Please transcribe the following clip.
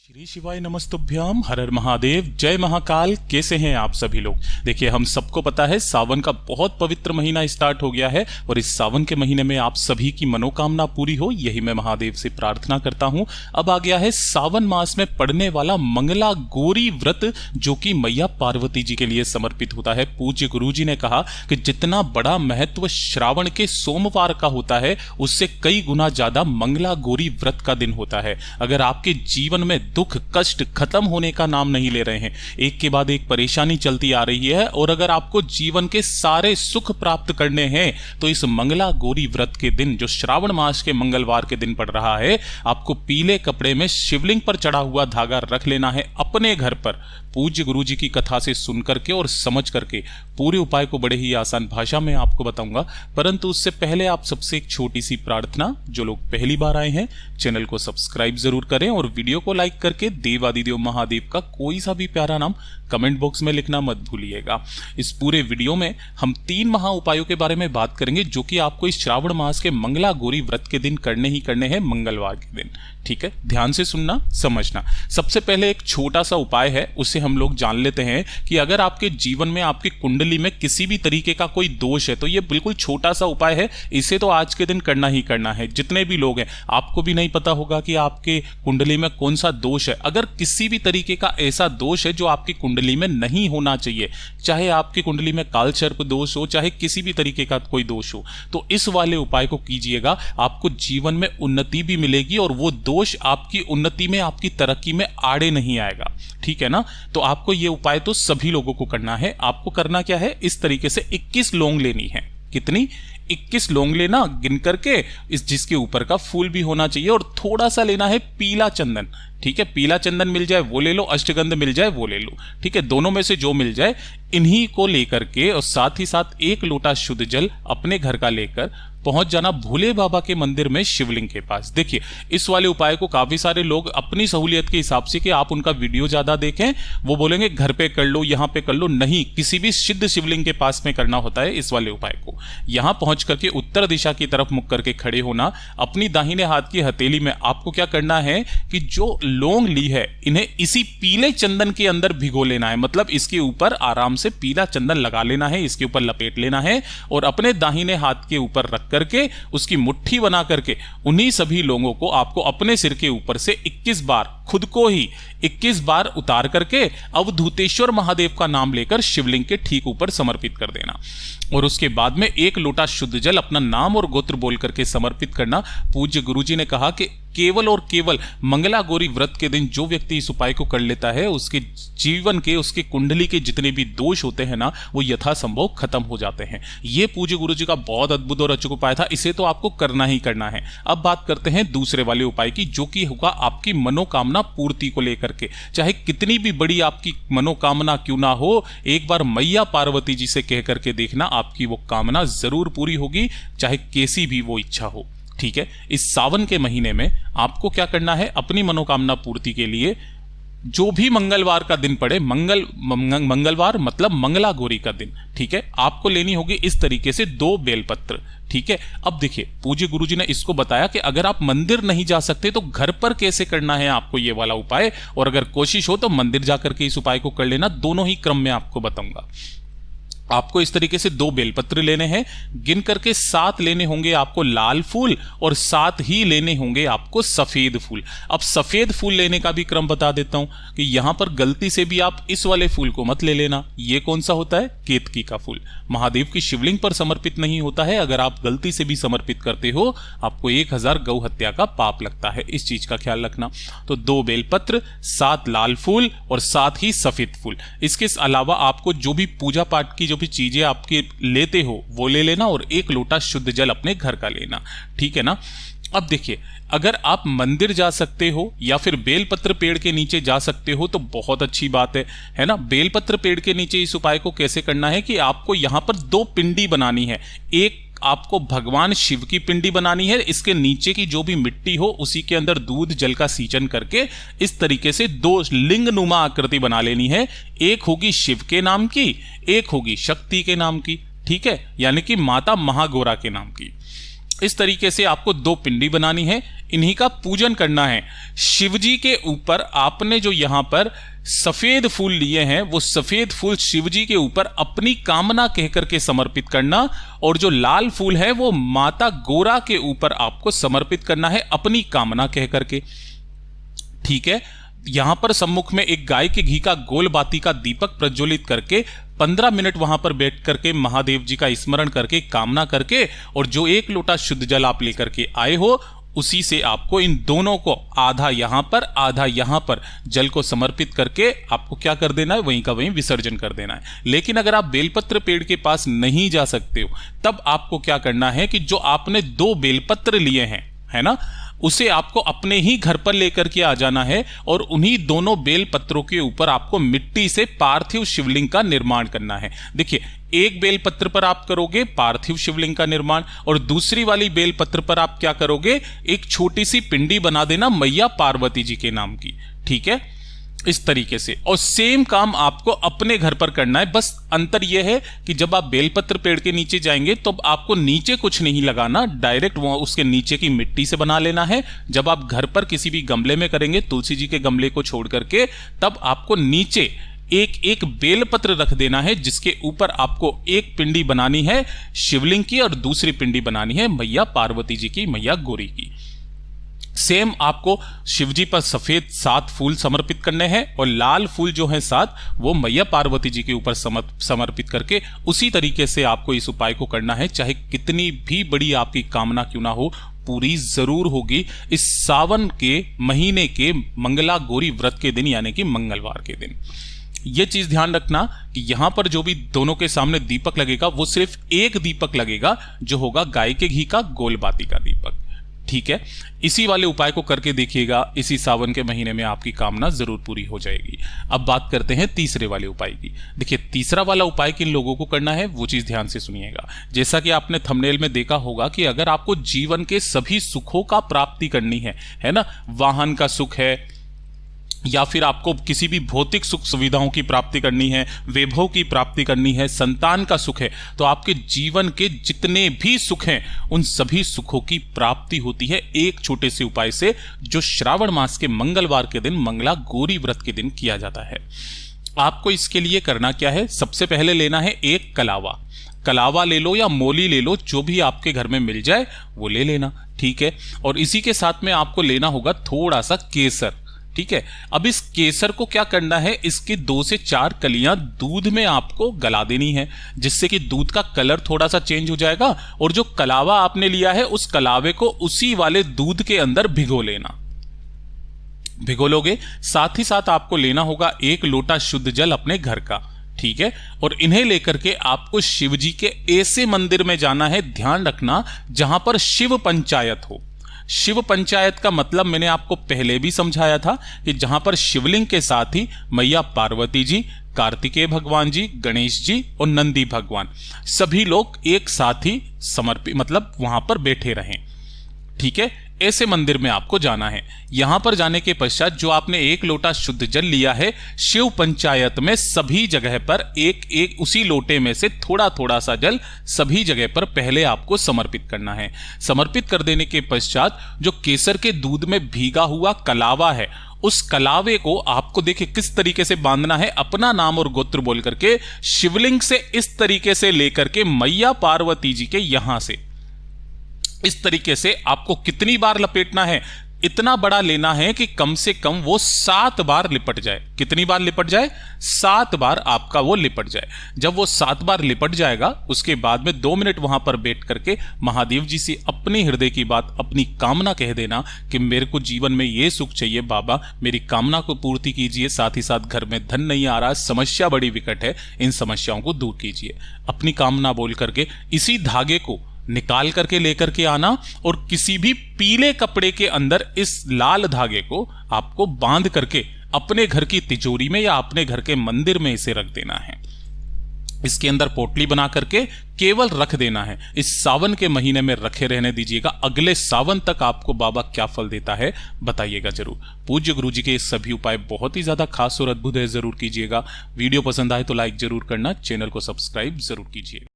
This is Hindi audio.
श्री शिवाय नमस्तुभ्याम, हर हर महादेव, जय महाकाल। कैसे हैं आप सभी लोग। देखिए, हम सबको पता है सावन का बहुत पवित्र महीना स्टार्ट हो गया है और इस सावन के महीने में आप सभी की मनोकामना पूरी हो, यही मैं महादेव से प्रार्थना करता हूं। अब आ गया है सावन मास में पड़ने वाला मंगला गौरी व्रत, जो कि मैया पार्वती जी के लिए समर्पित होता है। पूज्य गुरु जी ने कहा कि जितना बड़ा महत्व श्रावण के सोमवार का होता है, उससे कई गुना ज्यादा मंगला गौरी व्रत का दिन होता है। अगर आपके जीवन में दुख कष्ट खत्म होने का नाम नहीं ले रहे हैं, एक के बाद एक परेशानी चलती आ रही है, और अगर आपको जीवन के सारे सुख प्राप्त करने हैं, तो इस मंगला गौरी व्रत के दिन, जो श्रावण मास के मंगलवार के दिन पड़ रहा है, आपको पीले कपड़े में शिवलिंग पर चढ़ा हुआ धागा रख लेना है अपने घर पर। पूज्य गुरु जी की कथा से सुन करके और समझ करके पूरे उपाय को बड़े ही आसान भाषा में आपको बताऊंगा। परंतु उससे पहले आप सबसे एक छोटी सी प्रार्थना, जो लोग पहली बार आए हैं चैनल को सब्सक्राइब जरूर करें और वीडियो को लाइक करके देवादिदेव महादेव का कोई सा भी प्यारा नाम कमेंट बॉक्स में लिखना मत भूलिएगा। इस पूरे वीडियो में हम 3 महा उपायों के बारे में बात करेंगे, जो कि आपको इस श्रावण मास के मंगला गौरी व्रत के दिन करने ही करने हैं, मंगलवार के दिन। ठीक है, ध्यान से सुनना, समझना। सबसे पहले एक छोटा सा उपाय है, उससे हम लोग जान लेते हैं कि अगर आपके जीवन में, आपकी कुंडली में किसी भी तरीके का कोई दोष है, तो ये बिल्कुल छोटा सा उपाय है, इसे तो आज के दिन करना ही करना है। जितने भी लोग हैं, आपको भी नहीं पता होगा कि आपके कुंडली में कौन सा दोष है। अगर किसी भी तरीके का ऐसा दोष है जो आपकी कुंडली में नहीं होना चाहिए, चाहे आपकी कुंडली में कालसर्प दोष हो, चाहे किसी भी तरीके का कोई दोष हो, तो इस वाले उपाय को कीजिएगा। आपको जीवन में उन्नति भी मिलेगी और वो दोष आपकी उन्नति में, आपकी तरक्की में आड़े नहीं आएगा। ठीक है ना। तो आपको ये उपाय तो सभी लोगों को करना है। आपको करना क्या है, इस तरीके से 21 लौंग लेनी है। कितनी? 21 लौंग लेना, गिन करके, इस जिसके ऊपर का फूल भी होना चाहिए, और थोड़ा सा लेना है पीला चंदन। ठीक है, पीला चंदन मिल जाए वो ले लो, अष्टगंध मिल जाए वो ले लो। ठीक है, दोनों में से जो मिल जाए, इन्हीं को लेकर के, और साथ ही साथ 1 लोटा शुद्ध जल अपने घर का लेकर पहुंच जाना भोले बाबा के मंदिर में शिवलिंग के पास। देखिए, इस वाले उपाय को काफी सारे लोग अपनी सहूलियत के हिसाब से, कि आप उनका वीडियो ज्यादा देखें, वो बोलेंगे घर पे कर लो, यहां पे कर लो। नहीं, किसी भी सिद्ध शिवलिंग के पास में करना होता है इस वाले उपाय को। यहां पहुंच करके उत्तर दिशा की तरफ मुख करके खड़े होना। अपनी दाहिने हाथ की हथेली में आपको क्या करना है कि जो लौंग ली है, इन्हें इसी पीले चंदन के अंदर भिगो लेना है। मतलब इसके ऊपर आराम से पीला चंदन लगा लेना है, इसके ऊपर लपेट लेना है, और अपने दाहिने हाथ के ऊपर रख करके उसकी मुट्ठी बना करके उन्हीं सभी लोगों को आपको अपने सिर के ऊपर से 21 बार, खुद को ही 21 बार उतार करके अवधूतेश्वर महादेव का नाम लेकर शिवलिंग के ठीक ऊपर समर्पित कर देना। और उसके बाद में 1 लोटा शुद्ध जल अपना नाम और गोत्र बोल करके समर्पित करना। पूज्य गुरुजी ने कहा कि केवल और केवल मंगला गौरी व्रत के दिन जो व्यक्ति इस उपाय को कर लेता है, उसके जीवन के, उसके कुंडली के जितने भी दोष होते हैं ना, वो यथासंभव खत्म हो जाते हैं। ये पूज्य गुरुजी का बहुत अद्भुत और अचूक उपाय था, इसे तो आपको करना ही करना है। अब बात करते हैं दूसरे वाले उपाय की, जो कि होगा आपकी मनोकामना पूर्ति को लेकर के। चाहे कितनी भी बड़ी आपकी मनोकामना क्यों ना हो, एक बार मैया पार्वती जी से कह करके देखना, आपकी वो कामना जरूर पूरी होगी, चाहे कैसी भी वो इच्छा हो। ठीक है, इस सावन के महीने में आपको क्या करना है, अपनी मनोकामना पूर्ति के लिए जो भी मंगलवार का दिन पड़े, मंगलवार मतलब मंगला गौरी का दिन, ठीक है, आपको लेनी होगी इस तरीके से 2 बेलपत्र। ठीक है, अब देखिए, पूज्य गुरुजी ने इसको बताया कि अगर आप मंदिर नहीं जा सकते तो घर पर कैसे करना है आपको ये वाला उपाय, और अगर कोशिश हो तो मंदिर जाकर के इस उपाय को कर लेना। दोनों ही क्रम में आपको बताऊंगा। आपको इस तरीके से 2 बेलपत्र लेने हैं, गिन करके 7 लेने होंगे आपको लाल फूल, और 7 ही लेने होंगे आपको सफेद फूल। अब सफेद फूल लेने का भी क्रम बता देता हूं कि यहां पर गलती से भी आप इस वाले फूल को मत ले लेना। ये कौन सा होता है? केतकी का फूल। महादेव की शिवलिंग पर समर्पित नहीं होता है। अगर आप गलती से भी समर्पित करते हो, आपको 1000 गौ हत्या का पाप लगता है। इस चीज का ख्याल रखना। तो 2 बेलपत्र, 7 लाल फूल और 7 ही सफेद फूल। इसके अलावा आपको जो भी पूजा पाठ की भी चीजें आपके लेते हो वो ले लेना, और 1 लोटा शुद्ध जल अपने घर का लेना। ठीक है ना। अब देखिए, अगर आप मंदिर जा सकते हो या फिर बेलपत्र पेड़ के नीचे जा सकते हो तो बहुत अच्छी बात है ना। बेलपत्र पेड़ के नीचे इस उपाय को कैसे करना है कि आपको यहां पर 2 पिंडी बनानी है। एक आपको भगवान शिव की पिंडी बनानी है, इसके नीचे की जो भी मिट्टी हो उसी के अंदर दूध जल का सींचन करके इस तरीके से 2 लिंग नुमा आकृति बना लेनी है। एक होगी शिव के नाम की, एक होगी शक्ति के नाम की। ठीक है, यानी कि माता महागौरा के नाम की। इस तरीके से आपको 2 पिंडी बनानी है, इन्हीं का पूजन करना है। शिव जी के ऊपर आपने जो यहां पर सफेद फूल लिए हैं, वो सफेद फूल शिव जी के ऊपर अपनी कामना कहकर के समर्पित करना, और जो लाल फूल है वो माता गोरा के ऊपर आपको समर्पित करना है अपनी कामना कहकर के। ठीक है, यहां पर सम्मुख में एक गाय के घी का गोल बाती का दीपक प्रज्वलित करके 15 मिनट वहां पर बैठ करके महादेव जी का स्मरण करके, कामना करके, और जो 1 लोटा शुद्ध जल आप लेकर के आए हो, उसी से आपको इन दोनों को आधा यहां पर आधा यहां पर जल को समर्पित करके आपको क्या कर देना है, वहीं का वहीं विसर्जन कर देना है। लेकिन अगर आप बेलपत्र पेड़ के पास नहीं जा सकते हो, तब आपको क्या करना है कि जो आपने 2 बेलपत्र लिए हैं, है ना, उसे आपको अपने ही घर पर लेकर के आ जाना है, और उन्हीं दोनों बेल पत्रों के ऊपर आपको मिट्टी से पार्थिव शिवलिंग का निर्माण करना है। देखिए, एक बेल पत्र पर आप करोगे पार्थिव शिवलिंग का निर्माण, और दूसरी वाली बेल पत्र पर आप क्या करोगे, एक छोटी सी पिंडी बना देना मैया पार्वती जी के नाम की। ठीक है, इस तरीके से, और सेम काम आपको अपने घर पर करना है। बस अंतर यह है कि जब आप बेलपत्र पेड़ के नीचे जाएंगे तो आपको नीचे कुछ नहीं लगाना, डायरेक्ट वहां उसके नीचे की मिट्टी से बना लेना है। जब आप घर पर किसी भी गमले में करेंगे, तुलसी जी के गमले को छोड़ करके, तब आपको नीचे एक एक बेलपत्र रख देना है, जिसके ऊपर आपको एक पिंडी बनानी है शिवलिंग की और दूसरी पिंडी बनानी है मैया पार्वती जी की, मैया गौरी की। सेम आपको शिवजी पर सफेद 7 फूल समर्पित करने हैं, और लाल फूल जो है 7 वो मैया पार्वती जी के ऊपर समर्पित करके उसी तरीके से आपको इस उपाय को करना है। चाहे कितनी भी बड़ी आपकी कामना क्यों ना हो, पूरी जरूर होगी इस सावन के महीने के मंगला गौरी व्रत के दिन, यानी कि मंगलवार के दिन। यह चीज ध्यान रखना कि यहां पर जो भी दोनों के सामने दीपक लगेगा, वो सिर्फ एक दीपक लगेगा, जो होगा गाय के घी का गोलबाती का दीपक। ठीक है, इसी वाले उपाय को करके देखिएगा, इसी सावन के महीने में आपकी कामना जरूर पूरी हो जाएगी। अब बात करते हैं तीसरे वाले उपाय की। देखिए, तीसरा वाला उपाय किन लोगों को करना है, वो चीज ध्यान से सुनिएगा। जैसा कि आपने थंबनेल में देखा होगा कि अगर आपको जीवन के सभी सुखों का प्राप्ति करनी है ना, वाहन का सुख है, या फिर आपको किसी भी भौतिक सुख सुविधाओं की प्राप्ति करनी है, वैभव की प्राप्ति करनी है, संतान का सुख है, तो आपके जीवन के जितने भी सुख हैं, उन सभी सुखों की प्राप्ति होती है एक छोटे से उपाय से, जो श्रावण मास के मंगलवार के दिन, मंगला गौरी व्रत के दिन किया जाता है। आपको इसके लिए करना क्या है, सबसे पहले लेना है एक कलावा। कलावा ले लो या मोली ले लो, जो भी आपके घर में मिल जाए वो ले लेना। ठीक है, और इसी के साथ में आपको लेना होगा थोड़ा सा केसर। ठीक है, अब इस केसर को क्या करना है, इसकी 2 से 4 कलियां दूध में आपको गला देनी है, जिससे कि दूध का कलर थोड़ा सा चेंज हो जाएगा, और जो कलावा आपने लिया है उस कलावे को उसी वाले दूध के अंदर भिगो लेना। भिगो लोगे, साथ ही साथ आपको लेना होगा 1 लोटा शुद्ध जल अपने घर का। ठीक है, और इन्हें लेकर के आपको शिव जी के ऐसे मंदिर में जाना है, ध्यान रखना, जहां पर शिव पंचायत हो। शिव पंचायत का मतलब मैंने आपको पहले भी समझाया था कि जहां पर शिवलिंग के साथ ही मैया पार्वती जी, कार्तिकेय भगवान जी, गणेश जी और नंदी भगवान सभी लोग एक साथ ही समर्पित, मतलब वहां पर बैठे रहें। ठीक है, ऐसे मंदिर में आपको जाना है। यहां पर जाने के पश्चात जो आपने 1 लोटा शुद्ध जल लिया है, शिव पंचायत में सभी जगह पर एक एक उसी लोटे में से थोड़ा थोड़ा सा जल सभी जगह पर पहले आपको समर्पित करना है। समर्पित कर देने के पश्चात जो केसर के दूध में भीगा हुआ कलावा है, उस कलावे को आपको देखिए किस तरीके से बांधना है, अपना नाम और गोत्र बोल करके शिवलिंग से इस तरीके से लेकर के मैया पार्वती जी के यहां से इस तरीके से आपको कितनी बार लपेटना है, इतना बड़ा लेना है कि कम से कम वो 7 बार लिपट जाए। कितनी बार लिपट जाए? 7 बार आपका वो लिपट जाए। जब वो 7 बार लिपट जाएगा, उसके बाद में 2 मिनट वहां पर बैठ करके महादेव जी से अपने हृदय की बात, अपनी कामना कह देना कि मेरे को जीवन में ये सुख चाहिए बाबा, मेरी कामना को पूर्ति कीजिए, साथ ही साथ घर में धन नहीं आ रहा, समस्या बड़ी विकट है, इन समस्याओं को दूर कीजिए। अपनी कामना बोल करके इसी धागे को निकाल करके लेकर के आना, और किसी भी पीले कपड़े के अंदर इस लाल धागे को आपको बांध करके अपने घर की तिजोरी में या अपने घर के मंदिर में इसे रख देना है। इसके अंदर पोटली बना करके केवल रख देना है। इस सावन के महीने में रखे रहने दीजिएगा। अगले सावन तक आपको बाबा क्या फल देता है बताइएगा जरूर। पूज्य गुरु जी के ये सभी उपाय बहुत ही ज्यादा खास और अद्भुत है, जरूर कीजिएगा। वीडियो पसंद आए तो लाइक जरूर करना, चैनल को सब्सक्राइब जरूर कीजिएगा।